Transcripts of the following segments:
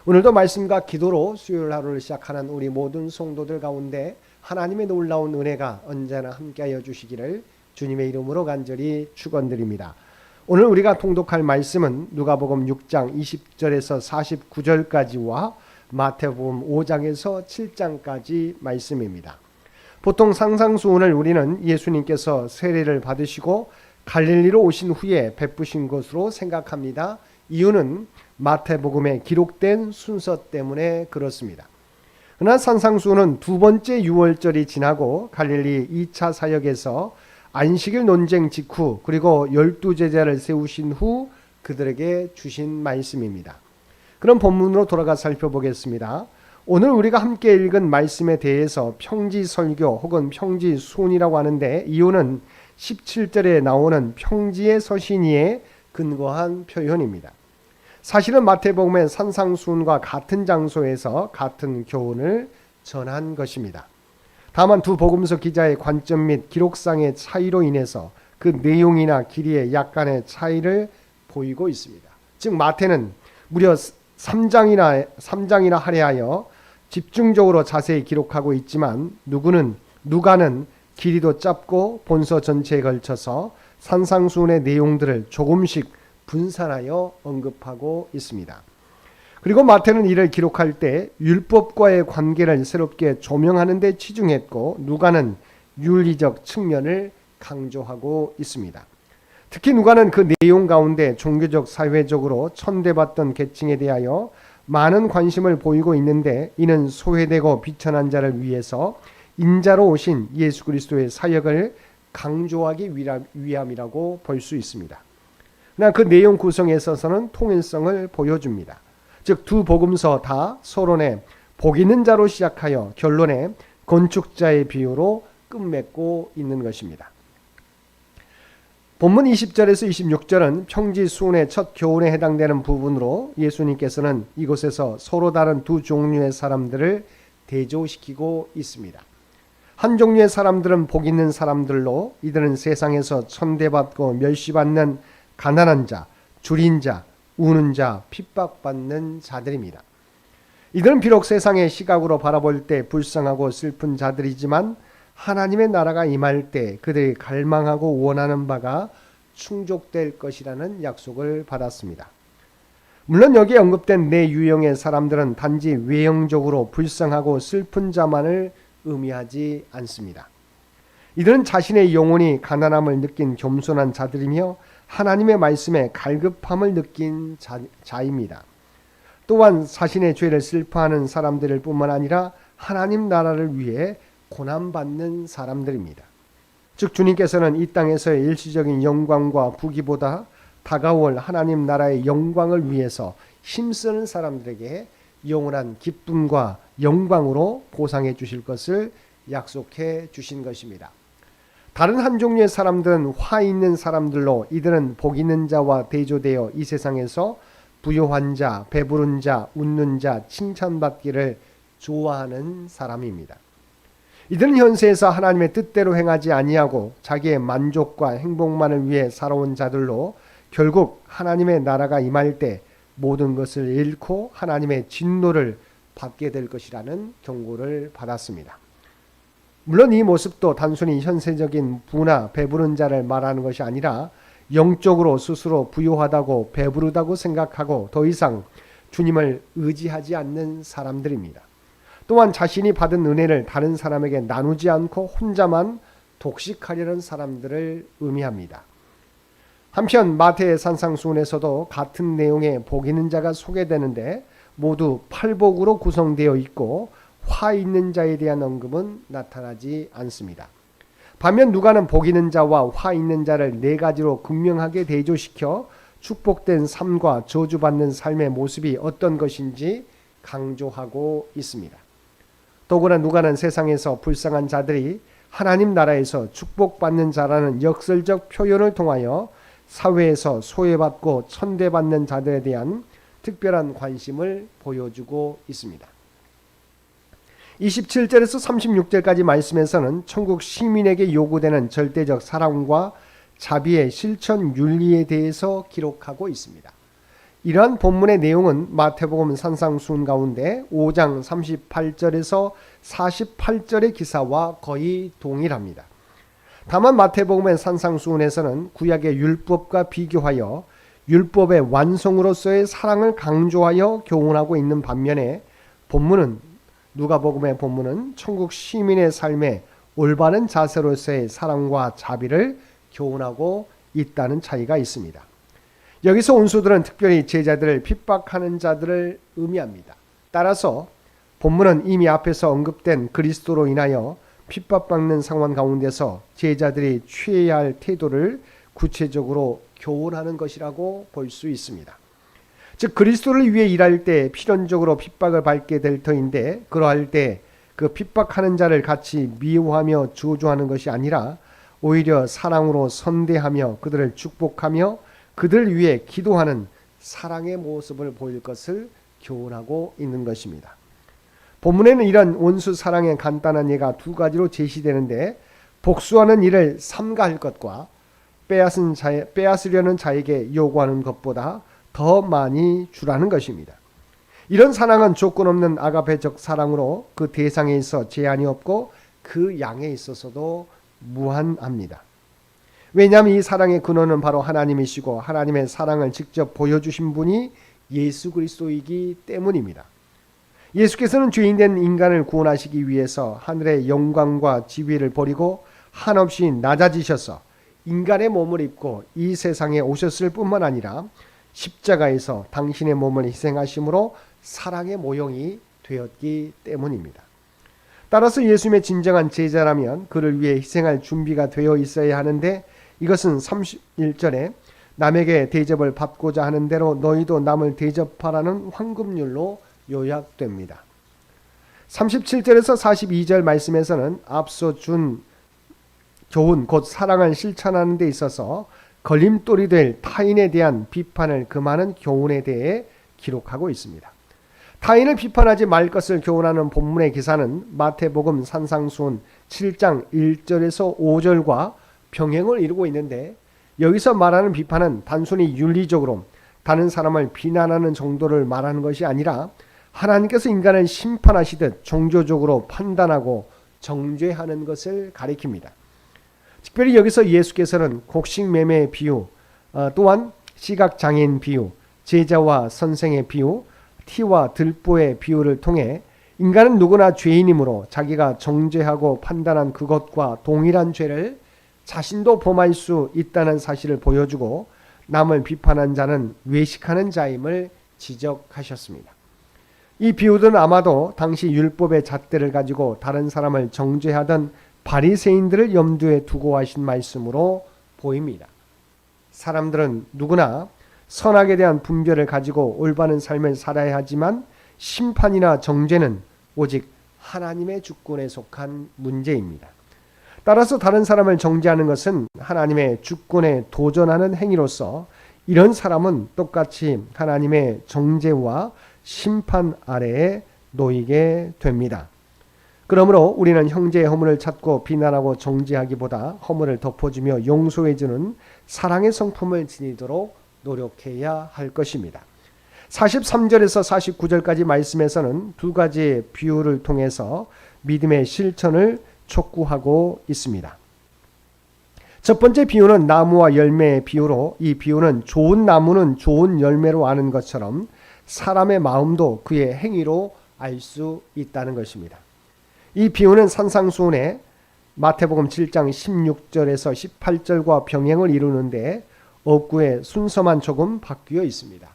오늘도 말씀과 기도로 수요일 하루를 시작하는 우리 모든 성도들 가운데 하나님의 놀라운 은혜가 언제나 함께하여 주시기를 주님의 이름으로 간절히 축원드립니다. 오늘 우리가 통독할 말씀은 누가복음 6장 20절에서 49절까지와 마태복음 5장에서 7장까지 말씀입니다. 보통 상상수훈을 우리는 예수님께서 세례를 받으시고 갈릴리로 오신 후에 베푸신 것으로 생각합니다. 이유는 마태복음에 기록된 순서 때문에 그렇습니다. 그러나 산상수훈은 두 번째 유월절이 지나고 갈릴리 2차 사역에서 안식일 논쟁 직후 그리고 12제자를 세우신 후 그들에게 주신 말씀입니다. 그럼 본문으로 돌아가 살펴보겠습니다. 오늘 우리가 함께 읽은 말씀에 대해서 평지설교 혹은 평지수훈이라고 하는데 이유는 17절에 나오는 평지의 서신이에 근거한 표현입니다. 사실은 마태복음의 산상수훈과 같은 장소에서 같은 교훈을 전한 것입니다. 다만 두 복음서 기자의 관점 및 기록상의 차이로 인해서 그 내용이나 길이에 약간의 차이를 보이고 있습니다. 즉 마태는 무려 3장이나 할애하여 집중적으로 자세히 기록하고 있지만 누가는 길이도 짧고 본서 전체에 걸쳐서 산상수훈의 내용들을 조금씩 분산하여 언급하고 있습니다. 그리고 마태는 이를 기록할 때 율법과의 관계를 새롭게 조명하는 데 치중했고 누가는 윤리적 측면을 강조하고 있습니다. 특히 누가는 그 내용 가운데 종교적 사회적으로 천대받던 계층에 대하여 많은 관심을 보이고 있는데 이는 소외되고 비천한 자를 위해서 인자로 오신 예수 그리스도의 사역을 강조하기 위함이라고 볼 수 있습니다. 그러나 그 내용 구성에 있어서는 통일성을 보여줍니다. 즉 두 복음서 다 서론에 복 있는 자로 시작하여 결론에 건축자의 비유로 끝맺고 있는 것입니다. 본문 20절에서 26절은 평지수훈의 첫 교훈에 해당되는 부분으로 예수님께서는 이곳에서 서로 다른 두 종류의 사람들을 대조시키고 있습니다. 한 종류의 사람들은 복 있는 사람들로 이들은 세상에서 천대받고 멸시받는 가난한 자, 줄인 자, 우는 자, 핍박받는 자들입니다. 이들은 비록 세상의 시각으로 바라볼 때 불쌍하고 슬픈 자들이지만 하나님의 나라가 임할 때 그들이 갈망하고 원하는 바가 충족될 것이라는 약속을 받았습니다. 물론 여기에 언급된 네 유형의 사람들은 단지 외형적으로 불쌍하고 슬픈 자만을 의미하지 않습니다. 이들은 자신의 영혼이 가난함을 느낀 겸손한 자들이며 하나님의 말씀에 갈급함을 느낀 자입니다. 또한 자신의 죄를 슬퍼하는 사람들일 뿐만 아니라 하나님 나라를 위해 고난받는 사람들입니다. 즉 주님께서는 이 땅에서의 일시적인 영광과 부귀보다 다가올 하나님 나라의 영광을 위해서 힘쓰는 사람들에게 영원한 기쁨과 영광으로 보상해 주실 것을 약속해 주신 것입니다. 다른 한 종류의 사람들은 화 있는 사람들로 이들은 복 있는 자와 대조되어 이 세상에서 부요한 자, 배부른 자, 웃는 자, 칭찬받기를 좋아하는 사람입니다. 이들은 현세에서 하나님의 뜻대로 행하지 아니하고 자기의 만족과 행복만을 위해 살아온 자들로 결국 하나님의 나라가 임할 때 모든 것을 잃고 하나님의 진노를 받게 될 것이라는 경고를 받았습니다. 물론 이 모습도 단순히 현세적인 부나 배부른 자를 말하는 것이 아니라 영적으로 스스로 부유하다고 배부르다고 생각하고 더 이상 주님을 의지하지 않는 사람들입니다. 또한 자신이 받은 은혜를 다른 사람에게 나누지 않고 혼자만 독식하려는 사람들을 의미합니다. 한편 마태의 산상수훈에서도 같은 내용의 복 있는 자가 소개되는데 모두 팔복으로 구성되어 있고 화 있는 자에 대한 언급은 나타나지 않습니다. 반면 누가는 복 있는 자와 화 있는 자를 네 가지로 극명하게 대조시켜 축복된 삶과 저주받는 삶의 모습이 어떤 것인지 강조하고 있습니다. 더구나 누가는 세상에서 불쌍한 자들이 하나님 나라에서 축복받는 자라는 역설적 표현을 통하여 사회에서 소외받고 천대받는 자들에 대한 특별한 관심을 보여주고 있습니다. 27절에서 36절까지 말씀에서는 천국 시민에게 요구되는 절대적 사랑과 자비의 실천 윤리에 대해서 기록하고 있습니다. 이러한 본문의 내용은 마태복음 산상수훈 가운데 5장 38절에서 48절의 기사와 거의 동일합니다. 다만 마태복음의 산상수훈에서는 구약의 율법과 비교하여 율법의 완성으로서의 사랑을 강조하여 교훈하고 있는 반면에 누가복음의 본문은 천국 시민의 삶에 올바른 자세로서의 사랑과 자비를 교훈하고 있다는 차이가 있습니다. 여기서 온수들은 특별히 제자들을 핍박하는 자들을 의미합니다. 따라서 본문은 이미 앞에서 언급된 그리스도로 인하여 핍박받는 상황 가운데서 제자들이 취해야 할 태도를 구체적으로 교훈하는 것이라고 볼 수 있습니다. 즉 그리스도를 위해 일할 때 필연적으로 핍박을 받게 될 터인데, 그러할 때 그 핍박하는 자를 같이 미워하며 저주하는 것이 아니라 오히려 사랑으로 선대하며 그들을 축복하며 그들을 위해 기도하는 사랑의 모습을 보일 것을 교훈하고 있는 것입니다. 본문에는 이런 원수 사랑의 간단한 예가 두 가지로 제시되는데, 복수하는 일을 삼가할 것과 빼앗으려는 자에게 요구하는 것보다 더 많이 주라는 것입니다. 이런 사랑은 조건 없는 아가페적 사랑으로 그 대상에 있어 제한이 없고 그 양에 있어서도 무한합니다. 왜냐하면 이 사랑의 근원은 바로 하나님이시고 하나님의 사랑을 직접 보여주신 분이 예수 그리스도이기 때문입니다. 예수께서는 죄인된 인간을 구원하시기 위해서 하늘의 영광과 지위를 버리고 한없이 낮아지셔서 인간의 몸을 입고 이 세상에 오셨을 뿐만 아니라 십자가에서 당신의 몸을 희생하심으로 사랑의 모형이 되었기 때문입니다. 따라서 예수님의 진정한 제자라면 그를 위해 희생할 준비가 되어 있어야 하는데, 이것은 31절에 남에게 대접을 받고자 하는 대로 너희도 남을 대접하라는 황금률로 요약됩니다. 37절에서 42절 말씀에서는 앞서 준 교훈, 곧 사랑을 실천하는 데 있어서 걸림돌이 될 타인에 대한 비판을 금하는 교훈에 대해 기록하고 있습니다. 타인을 비판하지 말 것을 교훈하는 본문의 기사는 마태복음 산상수훈 7장 1절에서 5절과 병행을 이루고 있는데, 여기서 말하는 비판은 단순히 윤리적으로 다른 사람을 비난하는 정도를 말하는 것이 아니라 하나님께서 인간을 심판하시듯 종교적으로 판단하고 정죄하는 것을 가리킵니다. 특별히 여기서 예수께서는 곡식매매의 비유, 또한 시각장애인 비유, 제자와 선생의 비유, 티와 들보의 비유를 통해 인간은 누구나 죄인이므로 자기가 정죄하고 판단한 그것과 동일한 죄를 자신도 범할 수 있다는 사실을 보여주고, 남을 비판한 자는 외식하는 자임을 지적하셨습니다. 이 비유들은 아마도 당시 율법의 잣대를 가지고 다른 사람을 정죄하던 바리새인들을 염두에 두고 하신 말씀으로 보입니다. 사람들은 누구나 선악에 대한 분별을 가지고 올바른 삶을 살아야 하지만 심판이나 정죄는 오직 하나님의 주권에 속한 문제입니다. 따라서 다른 사람을 정죄하는 것은 하나님의 주권에 도전하는 행위로서 이런 사람은 똑같이 하나님의 정죄와 심판 아래에 놓이게 됩니다. 그러므로 우리는 형제의 허물을 찾고 비난하고 정죄하기보다 허물을 덮어주며 용서해주는 사랑의 성품을 지니도록 노력해야 할 것입니다. 43절에서 49절까지 말씀에서는 두 가지의 비유를 통해서 믿음의 실천을 촉구하고 있습니다. 첫 번째 비유는 나무와 열매의 비유로, 이 비유는 좋은 나무는 좋은 열매로 아는 것처럼 사람의 마음도 그의 행위로 알 수 있다는 것입니다. 이 비유는 산상수훈의 마태복음 7장 16절에서 18절과 병행을 이루는데 어구의 순서만 조금 바뀌어 있습니다.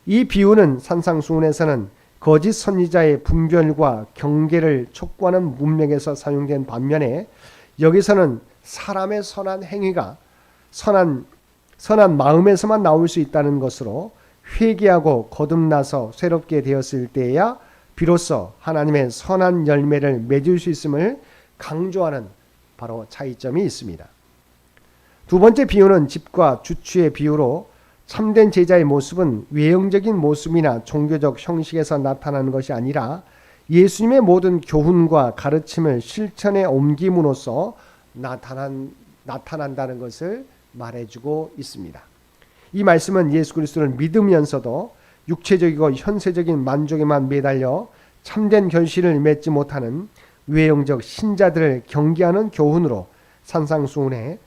이 비유는 산상수훈에서는 거짓 선지자의 분별과 경계를 촉구하는 문맥에서 사용된 반면에, 여기서는 사람의 선한 행위가 선한 마음에서만 나올 수 있다는 것으로 회개하고 거듭나서 새롭게 되었을 때야 비로소 하나님의 선한 열매를 맺을 수 있음을 강조하는 바로 차이점이 있습니다. 두 번째 비유는 집과 주추의 비유로, 참된 제자의 모습은 외형적인 모습이나 종교적 형식에서 나타나는 것이 아니라 예수님의 모든 교훈과 가르침을 실천에 옮김으로써 나타난다는 것을 말해주고 있습니다. 이 말씀은 예수 그리스도를 믿으면서도 육체적이고 현세적인 만족에만 매달려 참된 결실을 맺지 못하는 외형적 신자들을 경계하는 교훈으로 산상수훈의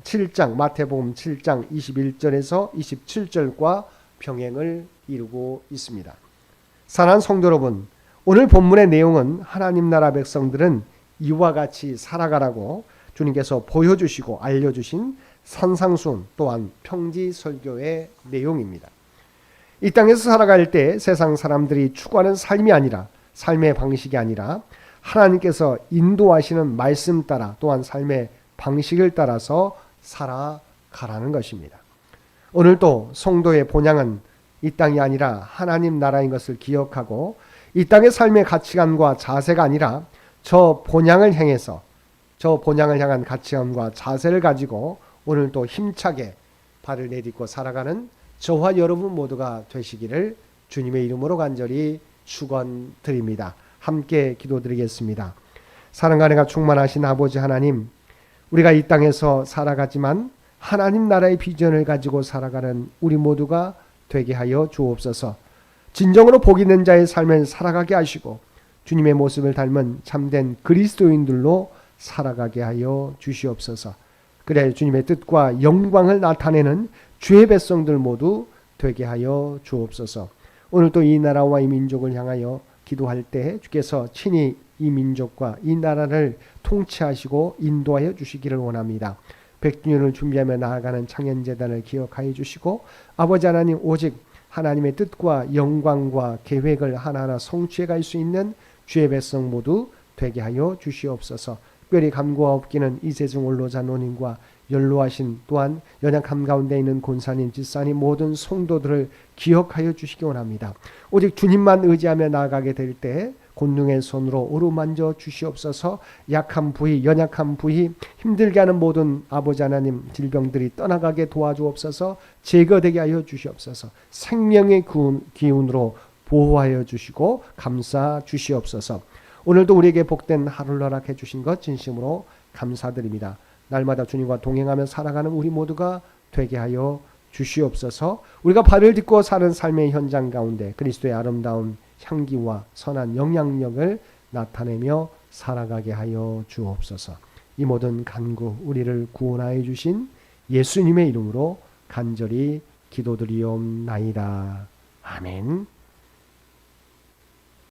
7장 마태복음 7장 21절에서 27절과 병행을 이루고 있습니다. 사랑하는 성도 여러분, 오늘 본문의 내용은 하나님 나라 백성들은 이와 같이 살아가라고 주님께서 보여주시고 알려주신 산상수훈 또한 평지설교의 내용입니다. 이 땅에서 살아갈 때 세상 사람들이 추구하는 삶이 아니라 삶의 방식이 아니라 하나님께서 인도하시는 말씀 따라 또한 삶의 방식을 따라서 살아가라는 것입니다. 오늘도 성도의 본향은 이 땅이 아니라 하나님 나라인 것을 기억하고 이 땅의 삶의 가치관과 자세가 아니라 저 본향을 향해서 저 본향을 향한 가치관과 자세를 가지고 오늘도 힘차게 발을 내딛고 살아가는 저와 여러분 모두가 되시기를 주님의 이름으로 간절히 축원드립니다. 함께 기도드리겠습니다. 사랑과 은혜가 충만하신 아버지 하나님, 우리가 이 땅에서 살아가지만 하나님 나라의 비전을 가지고 살아가는 우리 모두가 되게 하여 주옵소서. 진정으로 복 있는 자의 삶을 살아가게 하시고 주님의 모습을 닮은 참된 그리스도인들로 살아가게 하여 주시옵소서. 그래 주님의 뜻과 영광을 나타내는 주의 백성들 모두 되게 하여 주옵소서. 오늘 또 이 나라와 이 민족을 향하여 기도할 때 주께서 친히 이 민족과 이 나라를 통치하시고 인도하여 주시기를 원합니다. 100주년을 준비하며 나아가는 창현재단을 기억하여 주시고 아버지 하나님 오직 하나님의 뜻과 영광과 계획을 하나하나 성취해 갈 수 있는 주의 백성 모두 되게 하여 주시옵소서. 특별히 간구와 없기는 이세중 원로자 노님과 연로하신 또한 연약함 가운데 있는 권사님, 집사님 모든 성도들을 기억하여 주시기 원합니다. 오직 주님만 의지하며 나아가게 될 때 권능의 손으로 어루만져 주시옵소서. 약한 부위, 연약한 부위, 힘들게 하는 모든 아버지 하나님 질병들이 떠나가게 도와주옵소서. 제거되게 하여 주시옵소서. 생명의 기운으로 보호하여 주시고 감싸 주시옵소서. 오늘도 우리에게 복된 하루를 허락해 주신 것 진심으로 감사드립니다. 날마다 주님과 동행하며 살아가는 우리 모두가 되게 하여 주시옵소서. 우리가 발을 딛고 사는 삶의 현장 가운데 그리스도의 아름다운 향기와 선한 영향력을 나타내며 살아가게 하여 주옵소서. 이 모든 간구 우리를 구원하여 주신 예수님의 이름으로 간절히 기도드리옵나이다. 아멘.